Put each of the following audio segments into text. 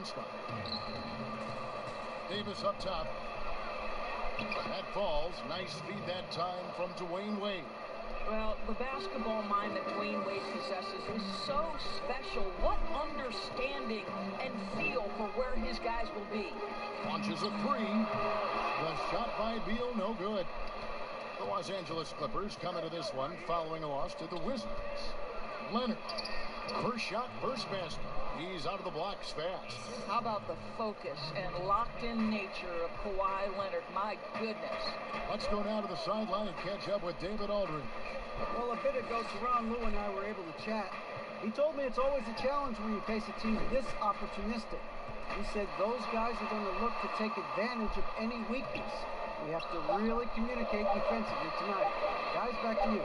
this one. Davis up top. That falls. Nice feed that time from Dwayne Wade. Well, the basketball mind that Dwayne Wade possesses is so special. What understanding and feel for where his guys will be. Launches a three. The shot by Beal, no good. The Los Angeles Clippers come into this one following a loss to the Wizards. Leonard. First shot, first basket. He's out of the blocks fast. How about the focus and locked-in nature of Kawhi Leonard? My goodness. Let's go now to the sideline and catch up with David Aldridge. Well, a bit ago, Teron Lue and I were able to chat. He told me it's always a challenge when you face a team this opportunistic. He said those guys are going to look to take advantage of any weakness. We have to really communicate defensively tonight. Guys, back to you.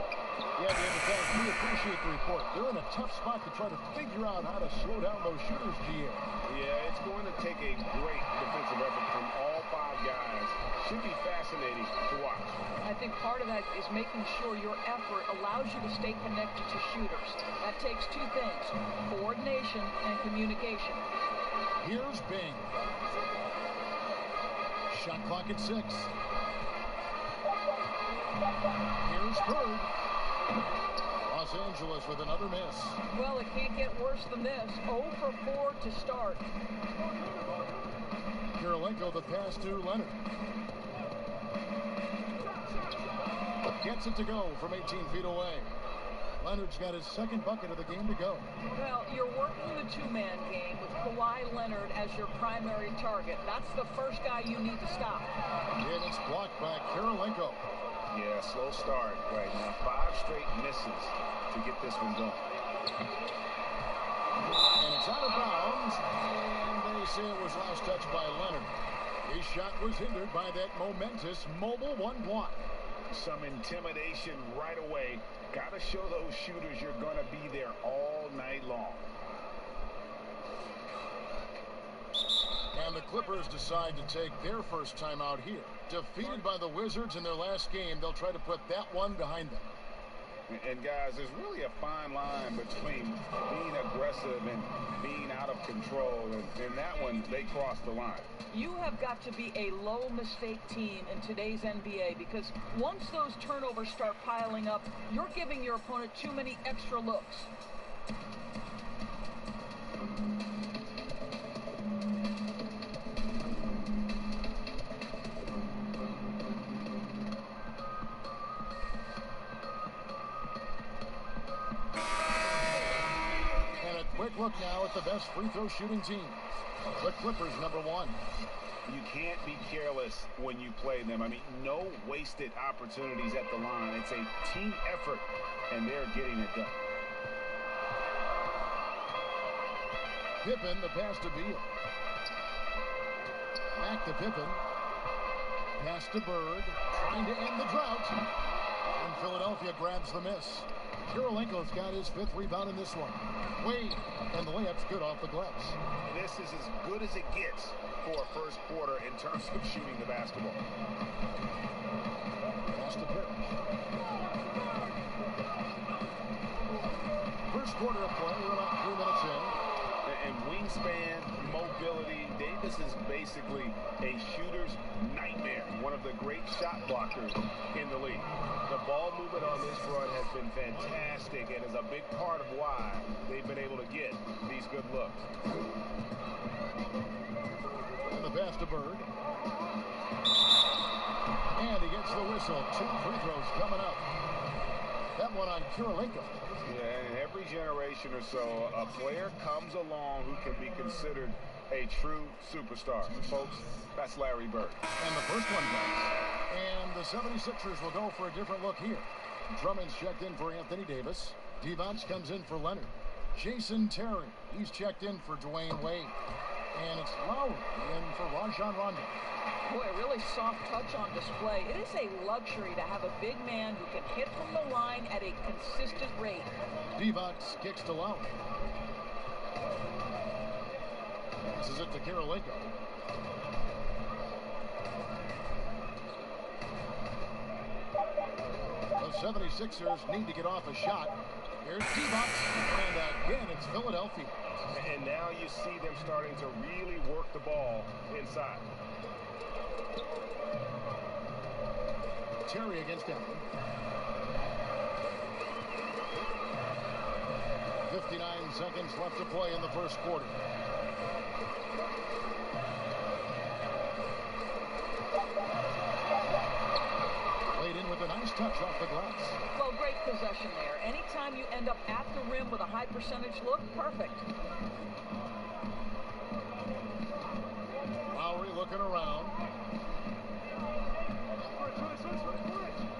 Yeah, David, thanks. We appreciate the report. They're in a tough spot to try to figure out how to slow down those shooters, GA. Yeah, it's going to take a great defensive effort from all five guys. Should be fascinating to watch. I think part of that is making sure your effort allows you to stay connected to shooters. That takes two things, coordination and communication. Here's Bing. Shot clock at 6. Here's Bird. Los Angeles with another miss. Well, it can't get worse than this. 0 for 4 to start. Kirilenko the pass to Leonard. Gets it to go from 18 feet away. Leonard's got his second bucket of the game to go. Well, you're working the two-man game with Kawhi Leonard as your primary target. That's the first guy you need to stop. And it's blocked by Kirilenko. Yeah, slow start right now. 5 straight misses to get this one going. And it's out of bounds. And they say it was last touched by Leonard. His shot was hindered by that momentous mobile one block. Some intimidation right away. Got to show those shooters you're going to be there all night long. And the Clippers decide to take their first time out here. Defeated by the Wizards in their last game, they'll try to put that one behind them. And guys, there's really a fine line between being aggressive and being out of control. And in that one, they crossed the line. You have got to be a low mistake team in today's NBA because once those turnovers start piling up, you're giving your opponent too many extra looks. Quick look now at the best free throw shooting team. The Clippers, #1. You can't be careless when you play them. I mean, no wasted opportunities at the line. It's a team effort, and they're getting it done. Pippen, the pass to Beal. Back to Pippen. Pass to Bird. Trying to end the drought. And Philadelphia grabs the miss. Kirilenko's got his 5th rebound in this one. Wade, and the layup's good off the glass. This is as good as it gets for a first quarter in terms of shooting the basketball. Pass to Parrish. First quarter of play, we're about 3 minutes in. And wingspan, mobility, Davis is basically a shooter's nightmare. One of the great shot blockers in the league. The ball movement on this run has been fantastic and is a big part of why they've been able to get these good looks. And the pass to Bird. And he gets the whistle. 2 free throws coming up. That one on Kirilenko. Yeah, in every generation or so, a player comes along who can be considered a true superstar. Folks, that's Larry Bird. And the first one does. And the 76ers will go for a different look here. Drummond's checked in for Anthony Davis. Divac comes in for Leonard. Jason Terry, he's checked in for Dwayne Wade. And it's Lowry in for Rajon Rondo. Boy, a really soft touch on display. It is a luxury to have a big man who can hit from the line at a consistent rate. Divac kicks to Lowry. Passes it to Kirilenko. The 76ers need to get off a shot. Here's Divac. And again, it's Philadelphia. And now you see them starting to really work the ball inside. Terry against him. 59 seconds left to play in the first quarter. Played in with a nice touch off the glass. Well, great possession there. Anytime you end up at the rim with a high percentage look, perfect. Lowry looking around.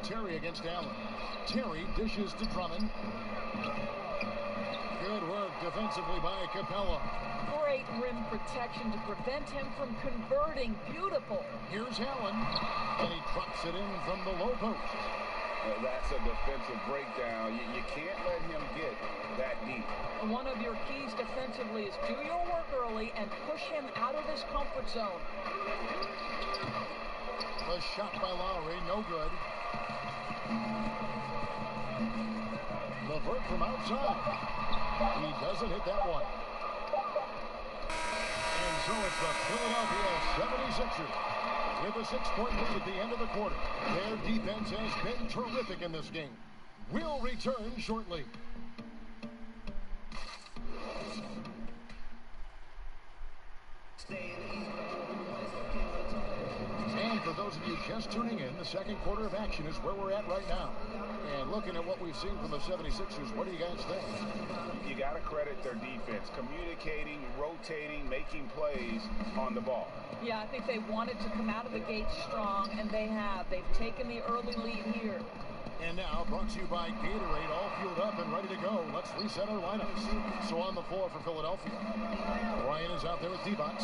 Terry against Allen. Terry dishes to Drummond. Good work defensively by Capella. Great rim protection to prevent him from converting. Beautiful. Here's Allen, and he drops it in from the low post. That's a defensive breakdown. You can't let him get that deep. One of your keys defensively is do your work early and push him out of his comfort zone. The shot by Lowry, no good. LeVert from outside. He doesn't hit that one. And so it's the Philadelphia 76ers with a 6-point lead at the end of the quarter. Their defense has been terrific in this game. We'll return shortly. And for those of you just tuning in, the second quarter of action is where we're at right now. And looking at what we've seen from the 76ers, what do you guys think? You got to credit their defense. Communicating, rotating, making plays on the ball. Yeah, I think they wanted to come out of the gate strong, and they have. They've taken the early lead here. And now, brought to you by Gatorade, all fueled up and ready to go. Let's reset our lineups. So on the floor for Philadelphia, Ryan is out there with Divac.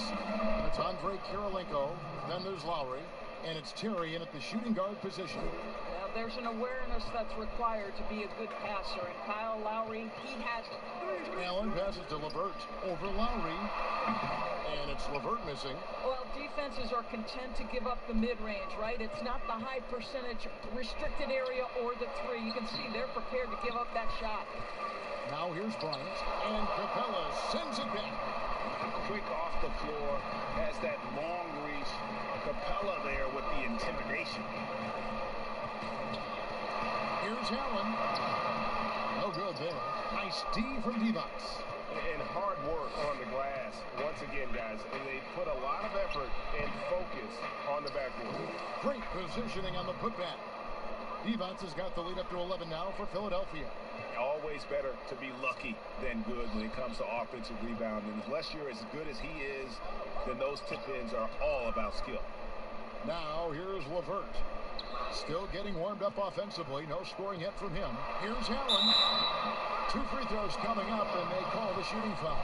It's Andre Kirilenko. Then there's Lowry. And it's Terry in at the shooting guard position. Now, there's an awareness that's required to be a good passer. And Kyle Lowry, he has it. Allen passes to LeVert over Lowry. And it's LeVert missing. Well, defenses are content to give up the mid-range, right? It's not the high percentage restricted area or the three. You can see they're prepared to give up that shot. Now here's Bryant. And Capella sends it back. Quick off the floor, has that long reach. Capella there with the intimidation. Here's Allen. No good there. Nice D from Divac. And hard work on the glass. Once again, guys, they put a lot of effort and focus on the backboard. Great positioning on the putback. Divac has got the lead up to 11 now for Philadelphia. Always better to be lucky than good when it comes to offensive rebounding. Unless you're as good as he is, then those tip-ins are all about skill. Now here's LeVert. Still getting warmed up offensively. No scoring yet from him. Here's Allen. 2 free throws coming up, and they call the shooting foul.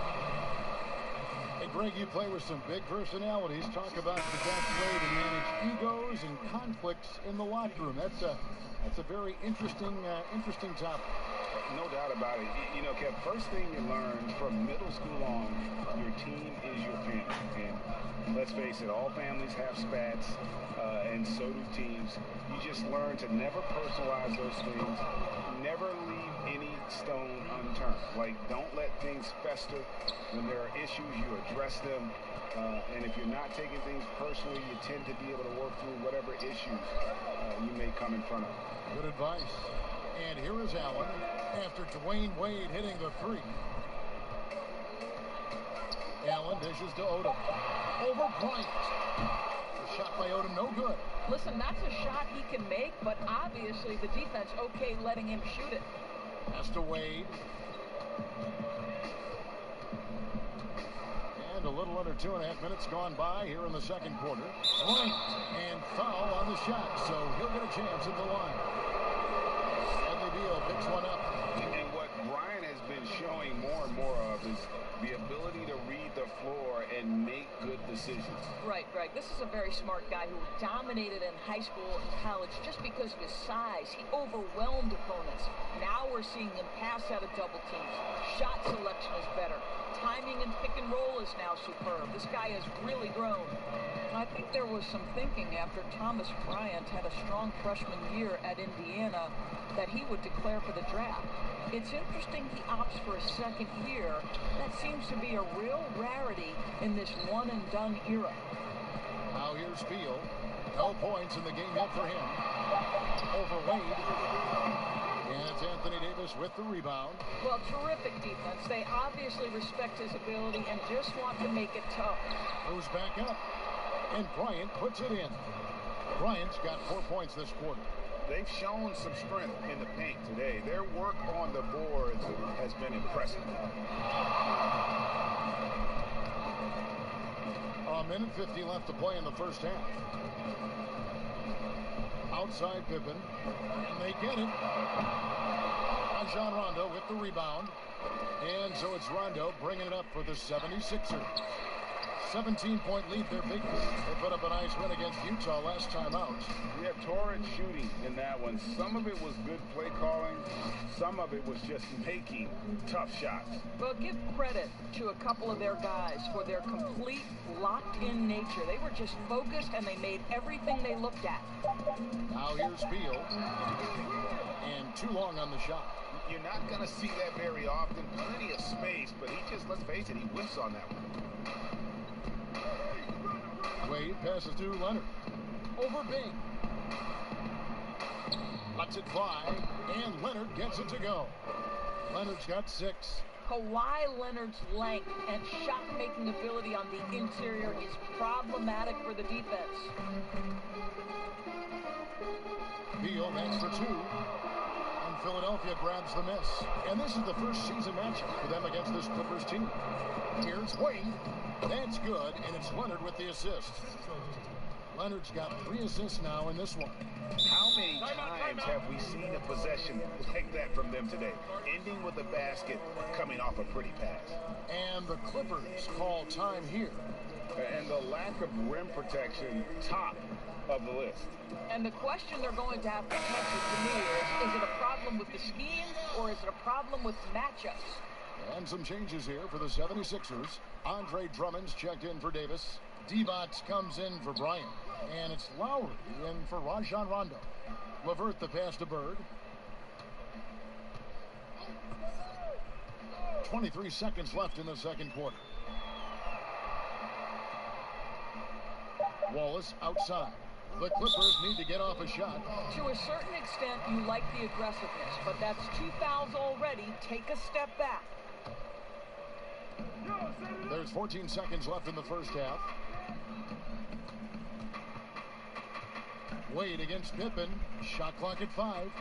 Hey, Greg, you play with some big personalities. Talk about the best way to manage egos and conflicts in the locker room. That's a very interesting topic. No doubt about it. You know, Kev, first thing you learn from middle school on, your team is your family. And let's face it, all families have spats, and so do teams. You just learn to never personalize those things. Never leave any stone unturned. Like, don't let things fester. When there are issues, you address them. And if you're not taking things personally, you tend to be able to work through whatever issues you may come in front of. Good advice. And here is Allen after Dwayne Wade hitting the three. Allen dishes to Odom. Over Bryant. The shot by Odom, no good. Listen, that's a shot he can make, but obviously the defense okay letting him shoot it. Pass to Wade. And a little under 2.5 minutes gone by here in the second quarter. Bryant and foul on the shot, so he'll get a chance at the line. Beal picks one up. And what Brian has been showing more and more of is the ability to read the floor and make make good decisions. Right, Greg. This is a very smart guy who dominated in high school and college just because of his size. He overwhelmed opponents. Now we're seeing him pass out of double teams. Shot selection is better. Timing and pick and roll is now superb. This guy has really grown. I think there was some thinking after Thomas Bryant had a strong freshman year at Indiana that he would declare for the draft. It's interesting he opts for a second year. That seems to be a real rarity in this one-and-done era. Now here's Field. No points in the game yet for him. Over Wade. And it's Anthony Davis with the rebound. Well, terrific defense. They obviously respect his ability and just want to make it tough. Moves back up. And Bryant puts it in. Bryant's got 4 points this quarter. They've shown some strength in the paint today. Their work on the boards has been impressive. A minute 50 left to play in the first half. Outside Pippen. And they get it. Rajon Rondo with the rebound. And so it's Rondo bringing it up for the 76ers. 17-point lead, they're big. They put up a nice win against Utah last time out. We had torrid shooting in that one. Some of it was good play calling. Some of it was just making tough shots. Well, give credit to a couple of their guys for their complete locked-in nature. They were just focused, and they made everything they looked at. Now here's Field. And too long on the shot. You're not going to see that very often. Plenty of space, but he just, let's face it, he whiffs on that one. Wade passes to Leonard. Over Bing. Lets it fly, and Leonard gets it to go. Leonard's got 6. Kawhi Leonard's length and shot-making ability on the interior is problematic for the defense. Beal next for 2. And Philadelphia grabs the miss. And this is the first season matchup for them against this Clippers team. Here's Wade. That's good, and it's Leonard with the assist. Leonard's got 3 assists now in this one. How many times have we seen a possession like that from them today? Ending with a basket, coming off a pretty pass. And the Clippers call time here. And the lack of rim protection, top of the list. And the question they're going to have to answer to me is it a problem with the scheme or is it a problem with matchups? And some changes here for the 76ers. Andre Drummond's checked in for Davis. Divac comes in for Bryant. And it's Lowry in for Rajon Rondo. LeVert the pass to Bird. 23 seconds left in the second quarter. Wallace outside. The Clippers need to get off a shot. To a certain extent, you like the aggressiveness, but that's 2 fouls already. Take a step back. There's 14 seconds left in the first half. Wade against Pippen. Shot clock at 5.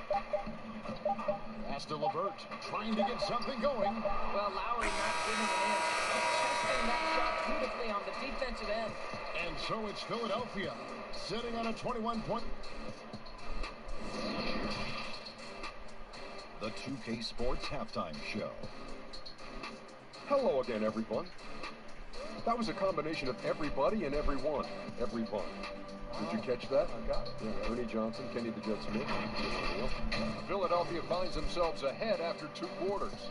Pass to LeVert. Trying to get something going. Well, Lowry not giving it in. Testing that shot beautifully on the defensive end. And so it's Philadelphia sitting on a 21-point. The 2K Sports Halftime Show. Hello again, everyone. That was a combination of everybody and everyone. Everyone. Did you catch that? I got it. Yeah, Ernie Johnson, Kenny the Jet Smith. Philadelphia finds themselves ahead after 2 quarters.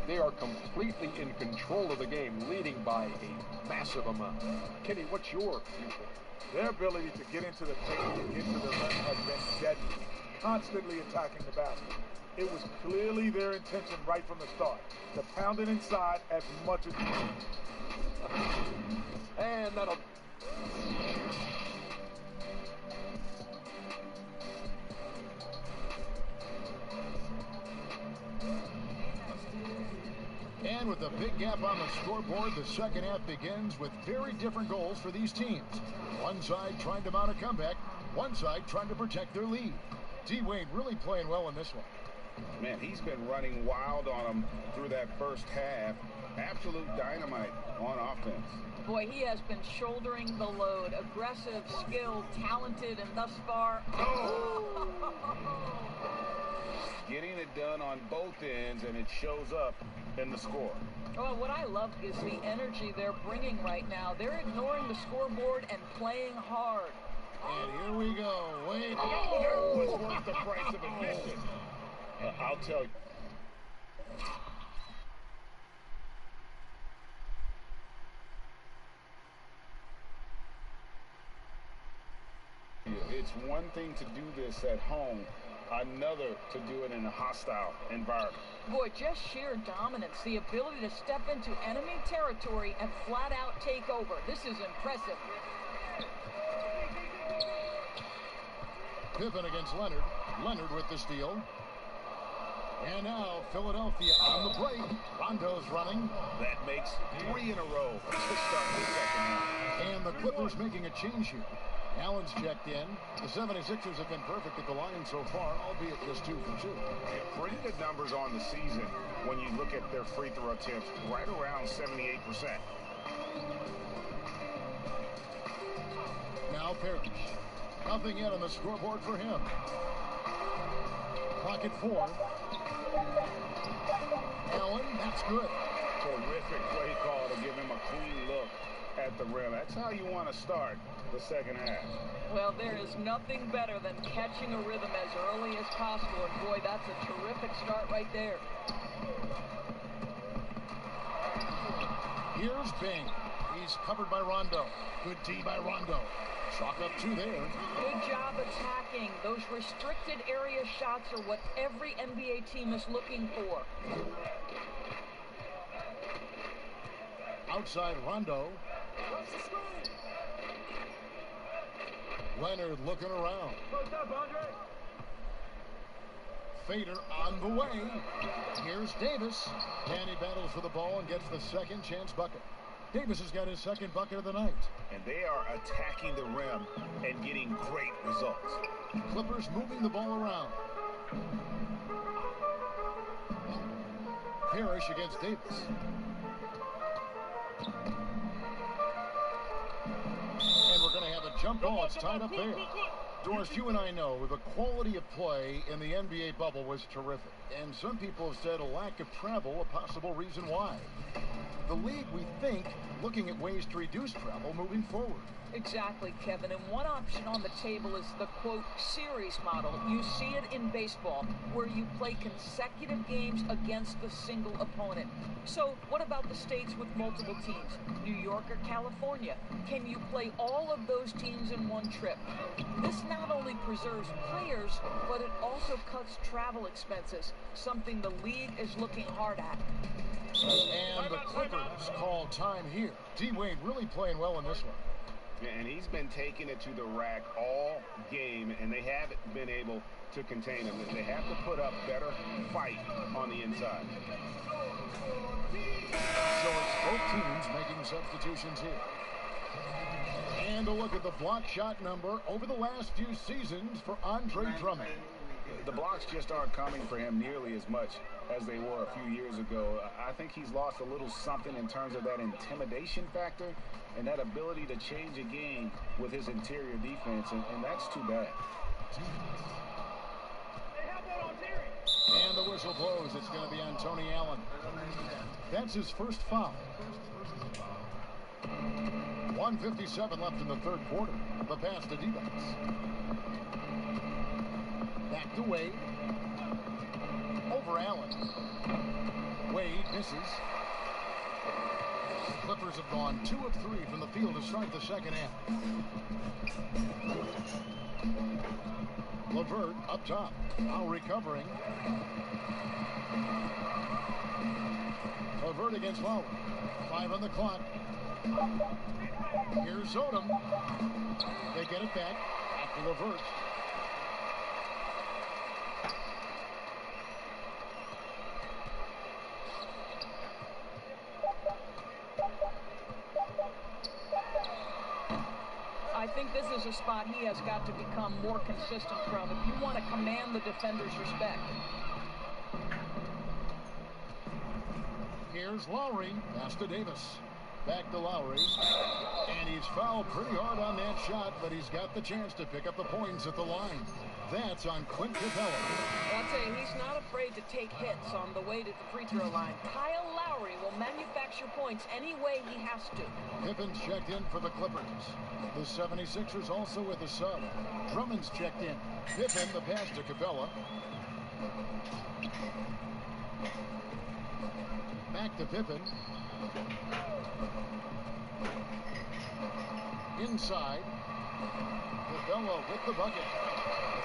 They are completely in control of the game, leading by a massive amount. Kenny, what's your viewpoint? Their ability to get into the paint and get to the rim has been deadly, constantly attacking the basket. It was clearly their intention right from the start to pound it inside as much as possible. And that'll... And with a big gap on the scoreboard, the second half begins with very different goals for these teams. One side trying to mount a comeback, one side trying to protect their lead. D-Wade really playing well in this one. Man, he's been running wild on them through that first half. Absolute dynamite on offense. Boy, he has been shouldering the load. Aggressive, skilled, talented, and thus far... Oh! getting it done on both ends, and it shows up in the score. Well, what I love is the energy they're bringing right now. They're ignoring the scoreboard and playing hard. And here we go. Wait. That was worth the price of admission. I'll tell you. It's one thing to do this at home, another to do it in a hostile environment. Boy, just sheer dominance, the ability to step into enemy territory and flat out take over. This is impressive. Pippen against Leonard. Leonard with the steal. And now Philadelphia on the break. Rondo's running. That makes 3 in a row to start the second half. And the Clippers making a change here. Allen's checked in. The 76ers have been perfect at the line so far, albeit just 2 for 2. Yeah, pretty good numbers on the season when you look at their free throw attempts, right around 78%. Now Parrish. Nothing yet on the scoreboard for him. Clock at 4. Allen, that's good. Terrific play call to give him a clean look at the rim. That's how you want to start the second half. Well, there is nothing better than catching a rhythm as early as possible, and boy, that's a terrific start right there. Here's Bing. He's covered by Rondo. Good D by Rondo. Chalk up 2 there. Good job attacking. Those restricted area shots are what every NBA team is looking for. Outside Rondo. Leonard looking around. Fader on the way. Here's Davis. And he battles for the ball and gets the second chance bucket. Davis has got his second bucket of the night. And they are attacking the rim and getting great results. Clippers moving the ball around. Parrish against Davis. And we're going to have a jump ball. It's tied up there. Doris, you and I know the quality of play in the NBA bubble was terrific. And some people have said a lack of travel a possible reason why. The league, we think, looking at ways to reduce travel moving forward. Exactly, Kevin. And one option on the table is the, quote, series model. You see it in baseball, where you play consecutive games against the single opponent. So what about the states with multiple teams? New York or California? Can you play all of those teams in one trip? This not only preserves players, but it also cuts travel expenses, something the league is looking hard at. And the Clippers call time here. D-Wade really playing well in this one. And he's been taking it to the rack all game, and they haven't been able to contain him. They have to put up better fight on the inside. So it's both teams making substitutions here. And a look at the block shot number over the last few seasons for Andre Drummond. The blocks just aren't coming for him nearly as much as they were a few years ago. I think he's lost a little something in terms of that intimidation factor and that ability to change a game with his interior defense, and that's too bad. And the whistle blows. It's going to be on Tony Allen. That's his first foul. 1:57 left in the third quarter. The pass to D-backs. Back to Wade. Over Allen. Wade misses. Clippers have gone 2 of 3 from the field to start the second half. LeVert up top. Now recovering. LeVert against Lowry. 5 on the clock. Here's Odom. They get it back. Back to LeVert. I think this is a spot he has got to become more consistent from if you want to command the defender's respect. Here's Lowry. Pass to Davis. Back to Lowry. And he's fouled pretty hard on that shot, but he's got the chance to pick up the points at the line. That's on Clint Capella. I'll tell you, he's not afraid to take hits on the way to the free throw line. Kyle Lowry will manufacture points any way he has to. Pippen's checked in for the Clippers. The 76ers also with a sub. Drummond's checked in. Pippen, the pass to Capella. Back to Pippen. Inside. Capella with the bucket.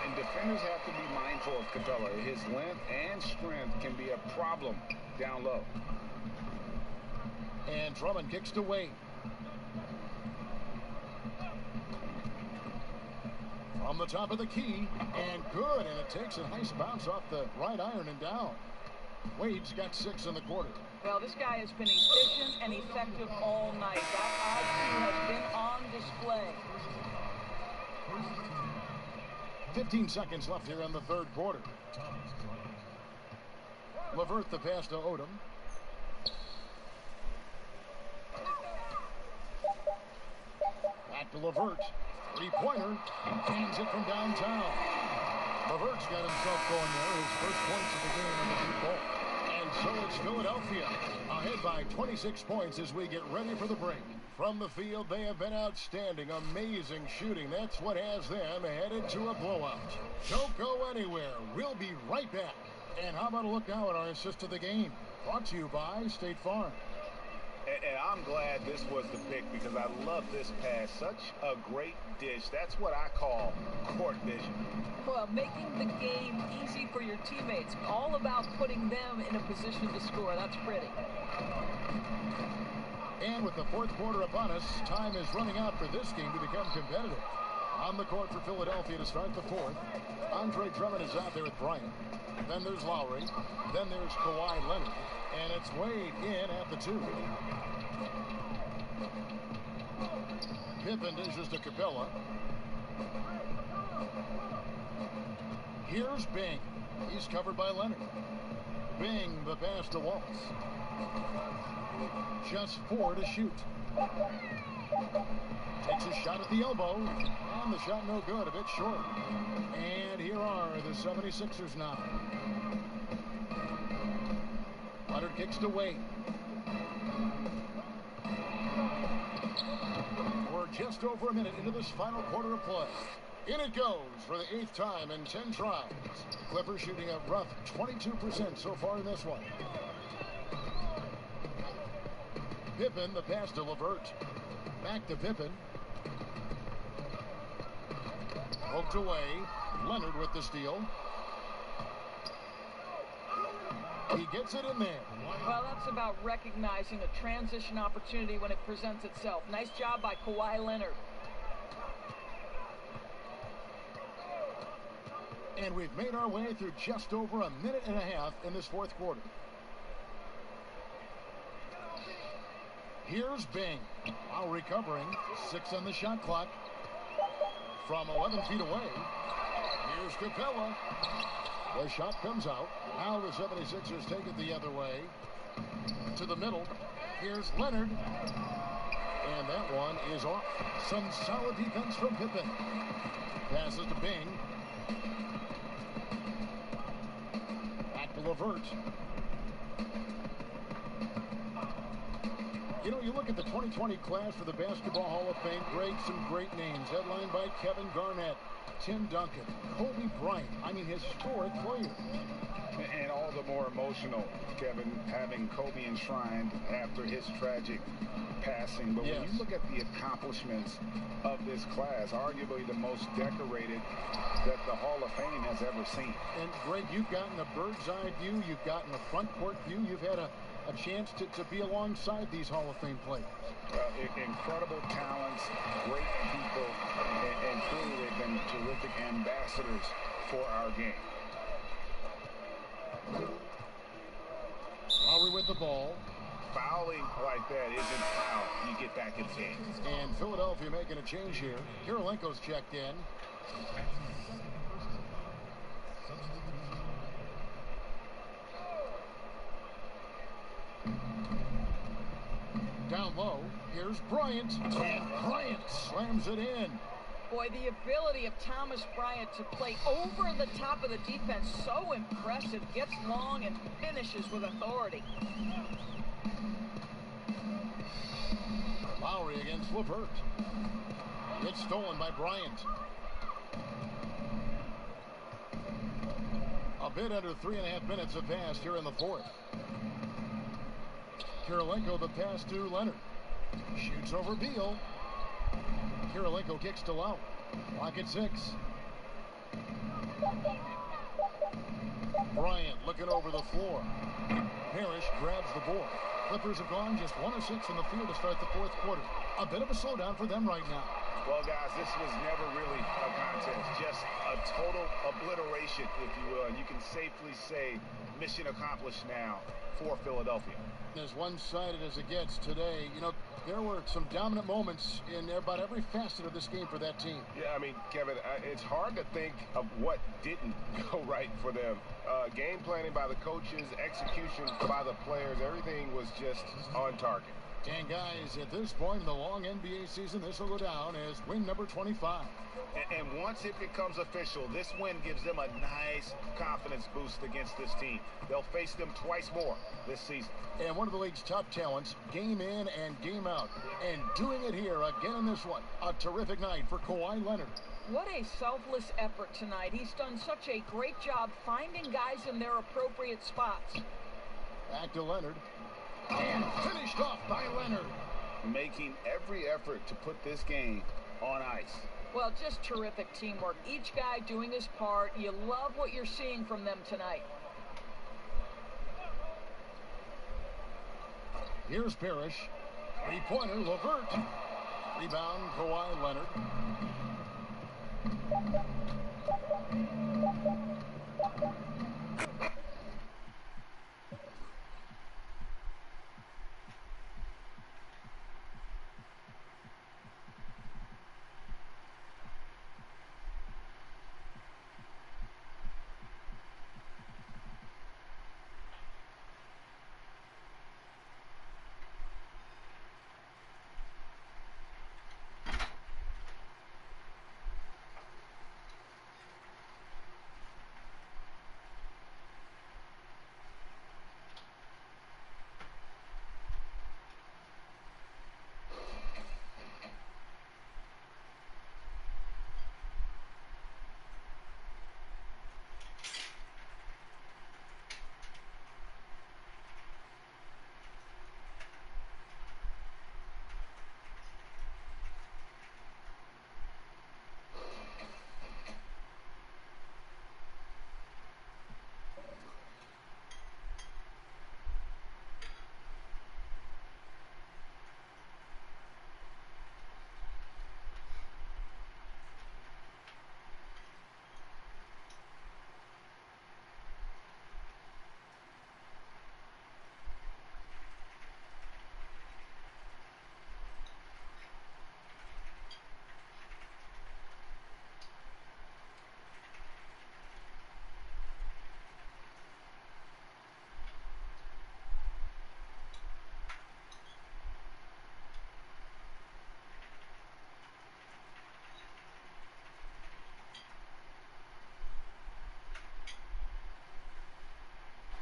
And defenders have to be mindful of Capella. His length and strength can be a problem down low. And Drummond kicks to Wade. From the top of the key. And good. And it takes a nice bounce off the right iron and down. Wade's got 6 in the quarter. Well, this guy has been efficient and effective all night. That IQ has been on display. 15 seconds left here in the third quarter. LeVert the pass to Odom. Back to LeVert. Three-pointer. Hands it from downtown. LeVert's got himself going there. His first points of the game in the deep ball. And so it's Philadelphia ahead by 26 points as we get ready for the break. From the field, they have been outstanding. Amazing shooting. That's what has them headed to a blowout. Don't go anywhere. We'll be right back. And how about a look now at our assist of the game? Brought to you by State Farm. And I'm glad this was the pick because I love this pass. Such a great dish. That's what I call court vision. Well, making the game easy for your teammates. All about putting them in a position to score. That's pretty. And with the fourth quarter upon us, time is running out for this game to become competitive. On the court for Philadelphia to start the fourth. Andre Drummond is out there with Bryant. Then there's Lowry. Then there's Kawhi Leonard. And it's Wade in at the 2. Pippen dishes to Capella. Here's Bing. He's covered by Leonard. Bing the pass to Waltz. Just 4 to shoot. Takes a shot at the elbow. And the shot no good, a bit short. And here are the 76ers now. Leonard kicks to Wade. We're just over a minute into this final quarter of play. In it goes for the 8th time in 10 tries. Clippers shooting a rough 22% so far in this one. Pippen, the pass to LeVert. Back to Pippen. Poked away. Leonard with the steal. He gets it in there. Well, that's about recognizing a transition opportunity when it presents itself. Nice job by Kawhi Leonard. And we've made our way through just over a minute and a half in this fourth quarter. Here's Bing. While recovering. 6 on the shot clock. From 11 feet away. Here's Capella. The shot comes out. Now the 76ers take it the other way. To the middle. Here's Leonard. And that one is off. Some solid defense from Pippen. Passes to Bing. Back to LeVert. You know, you look at the 2020 class for the Basketball Hall of Fame. Some great names. Headlined by Kevin Garnett, Tim Duncan, Kobe Bryant. I mean, historic players. And all the more emotional, Kevin, having Kobe enshrined after his tragic passing. But yes, when you look at the accomplishments of this class, arguably the most decorated that the Hall of Fame has ever seen. And Greg, you've gotten a bird's eye view. You've gotten a front court view. You've had a chance to be alongside these Hall of Fame players. Incredible talents, great people, and truly they've been terrific ambassadors for our game. Lowry with the ball. Fouling like that isn't how you get back in the game. And Philadelphia making a change here. Kirilenko's checked in. Down low. Here's Bryant, and Bryant slams it in. Boy, the ability of Thomas Bryant to play over the top of the defense, so impressive. Gets long and finishes with authority. Lowry against LeVert. It's stolen by Bryant. A bit under 3.5 minutes have passed here in the fourth. Kirilenko the pass to Leonard. Shoots over Beal. Kirilenko kicks to Lowry. Clock at 6. Bryant looking over the floor. Parrish grabs the board. Clippers have gone just 1 of 6 from the field to start the fourth quarter. A bit of a slowdown for them right now. Well, guys, this was never really a contest. Just a total obliteration, if you will. And you can safely say mission accomplished now for Philadelphia. As one-sided as it gets today, you know, there were some dominant moments in about every facet of this game for that team. Yeah, I mean, Kevin, it's hard to think of what didn't go right for them. Game planning by the coaches, execution by the players, everything was just on target. And guys, at this point in the long NBA season, this will go down as win number 25. And once it becomes official, this win gives them a nice confidence boost against this team. They'll face them twice more this season. And one of the league's top talents, game in and game out. And doing it here again in this one. A terrific night for Kawhi Leonard. What a selfless effort tonight. He's done such a great job finding guys in their appropriate spots. Back to Leonard. And finished off by Leonard. Making every effort to put this game on ice. Well, just terrific teamwork. Each guy doing his part. You love what you're seeing from them tonight. Here's Parrish. Three-pointer, LeVert. Rebound, Kawhi Leonard.